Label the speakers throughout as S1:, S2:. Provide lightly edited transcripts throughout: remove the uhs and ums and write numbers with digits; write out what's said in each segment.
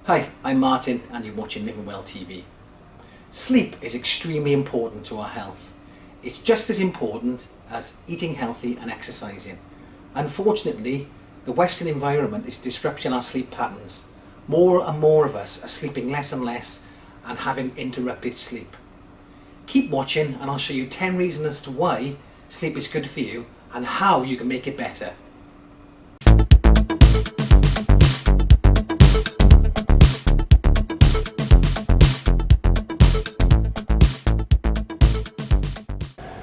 S1: Hi, I'm Martin and you're watching Living Well TV. Sleep is extremely important to our health. It's just as important as eating healthy and exercising. Unfortunately, the Western environment is disrupting our sleep patterns. More and more of us are sleeping less and less and having interrupted sleep. Keep watching and I'll show you 10 reasons as to why sleep is good for you and how you can make it better.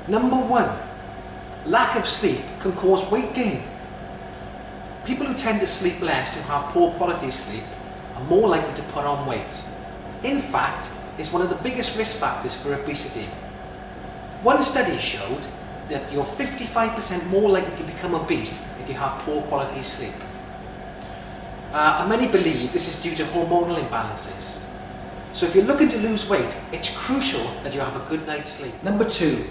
S1: Number 1, lack of sleep can cause weight gain. People who tend to sleep less and have poor quality sleep are more likely to put on weight. In fact, it's one of the biggest risk factors for obesity. One study showed that you're 55% more likely to become obese if you have poor quality sleep. And many believe this is due to hormonal imbalances. So if you're looking to lose weight, it's crucial that you have a good night's sleep. Number 2,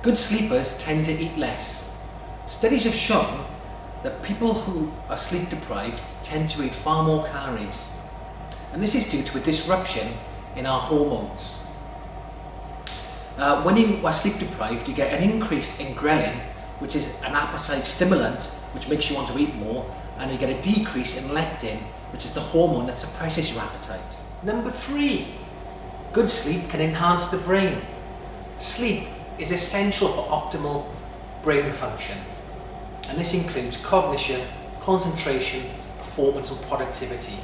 S1: good sleepers tend to eat less. Studies have shown that people who are sleep deprived tend to eat far more calories. And this is due to a disruption in our hormones. When you are sleep deprived, you get an increase in ghrelin, which is an appetite stimulant, which makes you want to eat more, and you get a decrease in leptin, which is the hormone that suppresses your appetite. Number 3, good sleep can enhance the brain. Sleep is essential for optimal brain function, and this includes cognition, concentration, performance and productivity.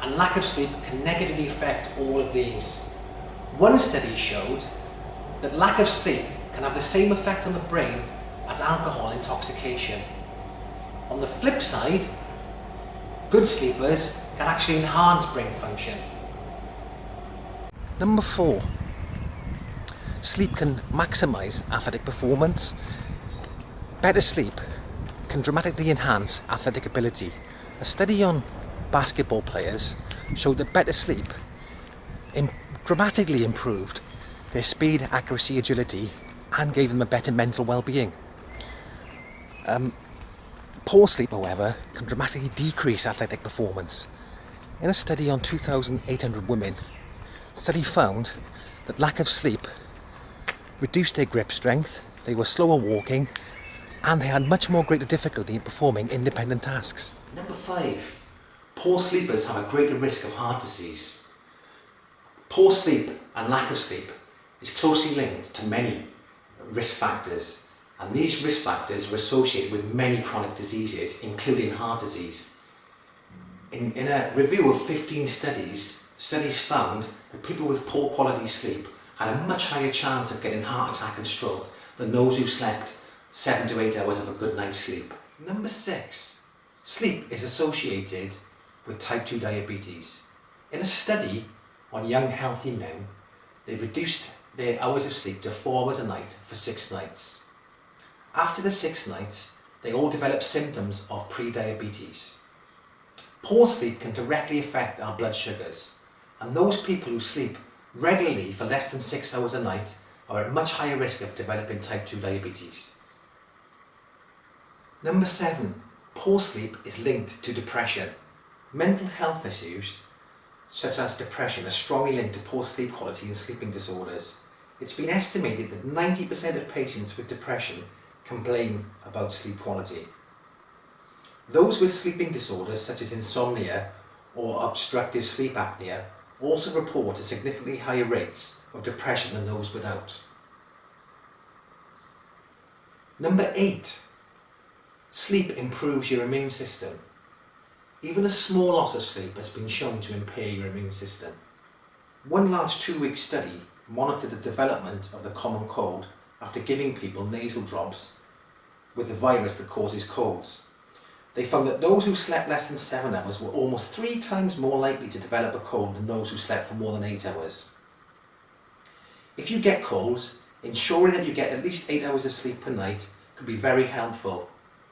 S1: And lack of sleep can negatively affect all of these. One study showed that lack of sleep can have the same effect on the brain as alcohol intoxication. On the flip side, good sleepers can actually enhance brain function. Number 4, sleep can maximise athletic performance. Better sleep can dramatically enhance athletic ability. A study on basketball players showed that better sleep dramatically improved their speed, accuracy, agility, and gave them a better mental well-being. Poor sleep, however, can dramatically decrease athletic performance. In a study on 2,800 women, the study found that lack of sleep reduced their grip strength, they were slower walking, and they had much more greater difficulty in performing independent tasks. Number 5, poor sleepers have a greater risk of heart disease. Poor sleep and lack of sleep is closely linked to many risk factors, and these risk factors are associated with many chronic diseases, including heart disease. In a review of 15 studies found that people with poor quality sleep had a much higher chance of getting heart attack and stroke than those who slept 7 to 8 hours of a good night's sleep. Number 6, sleep is associated with type 2 diabetes. In a study on young healthy men, they reduced their hours of sleep to 4 hours a night for 6 nights. After the 6 nights, they all developed symptoms of pre-diabetes. Poor sleep can directly affect our blood sugars, and those people who sleep regularly for less than 6 hours a night are at much higher risk of developing type 2 diabetes. Number 7, poor sleep is linked to depression. Mental health issues such as depression are strongly linked to poor sleep quality and sleeping disorders. It's been estimated that 90% of patients with depression complain about sleep quality. Those with sleeping disorders such as insomnia or obstructive sleep apnea also report a significantly higher rates of depression than those without. Number 8, sleep improves your immune system. Even a small loss of sleep has been shown to impair your immune system. One large 2-week study monitored the development of the common cold after giving people nasal drops with the virus that causes colds. They found that those who slept less than 7 hours were almost 3 times more likely to develop a cold than those who slept for more than 8 hours. If you get colds, ensuring that you get at least 8 hours of sleep per night could be very helpful.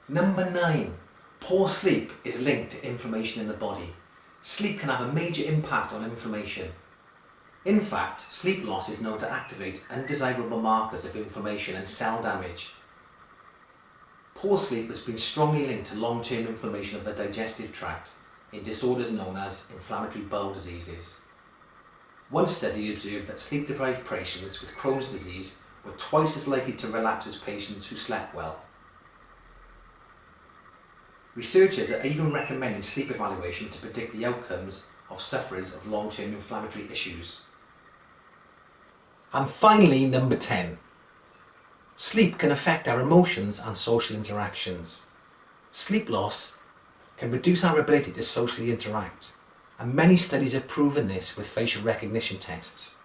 S1: Number 9, poor sleep is linked to inflammation in the body. Sleep can have a major impact on inflammation. In fact, sleep loss is known to activate undesirable markers of inflammation and cell damage. Poor sleep has been strongly linked to long-term inflammation of the digestive tract, in disorders known as inflammatory bowel diseases. One study observed that sleep-deprived patients with Crohn's disease were twice as likely to relapse as patients who slept well. Researchers are even recommending sleep evaluation to predict the outcomes of sufferers of long-term inflammatory issues. And finally, number 10. Sleep can affect our emotions and social interactions. Sleep loss can reduce our ability to socially interact, and many studies have proven this with facial recognition tests.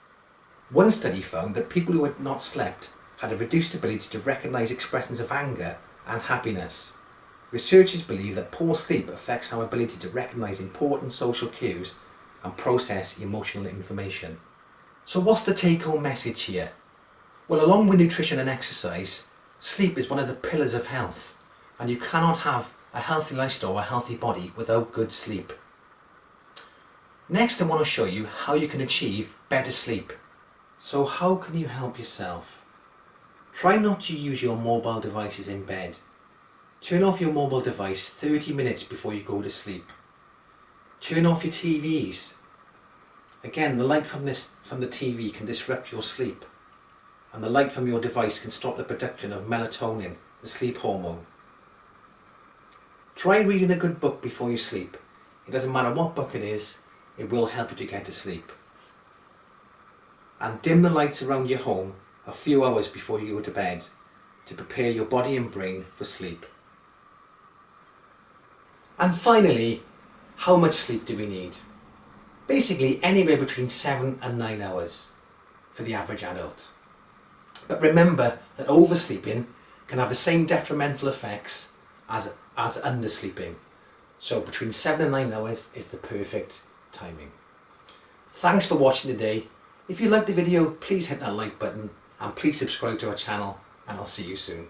S1: One study found that people who had not slept had a reduced ability to recognise expressions of anger and happiness. Researchers believe that poor sleep affects our ability to recognise important social cues and process emotional information. So what's the take-home message here? Well, along with nutrition and exercise, sleep is one of the pillars of health, and you cannot have a healthy lifestyle or a healthy body without good sleep. Next, I want to show you how you can achieve better sleep. So how can you help yourself? Try not to use your mobile devices in bed. Turn off your mobile device 30 minutes before you go to sleep. Turn off your TVs. Again, the light from the TV can disrupt your sleep, and the light from your device can stop the production of melatonin, the sleep hormone. Try reading a good book before you sleep. It doesn't matter what book it is, it will help you to get to sleep. And dim the lights around your home a few hours before you go to bed to prepare your body and brain for sleep. And finally, how much sleep do we need? Basically anywhere between 7 and 9 hours for the average adult. But remember that oversleeping can have the same detrimental effects as undersleeping. So between 7 and 9 hours is the perfect timing. Thanks for watching today. If you liked the video, please hit that like button and please subscribe to our channel, and I'll see you soon.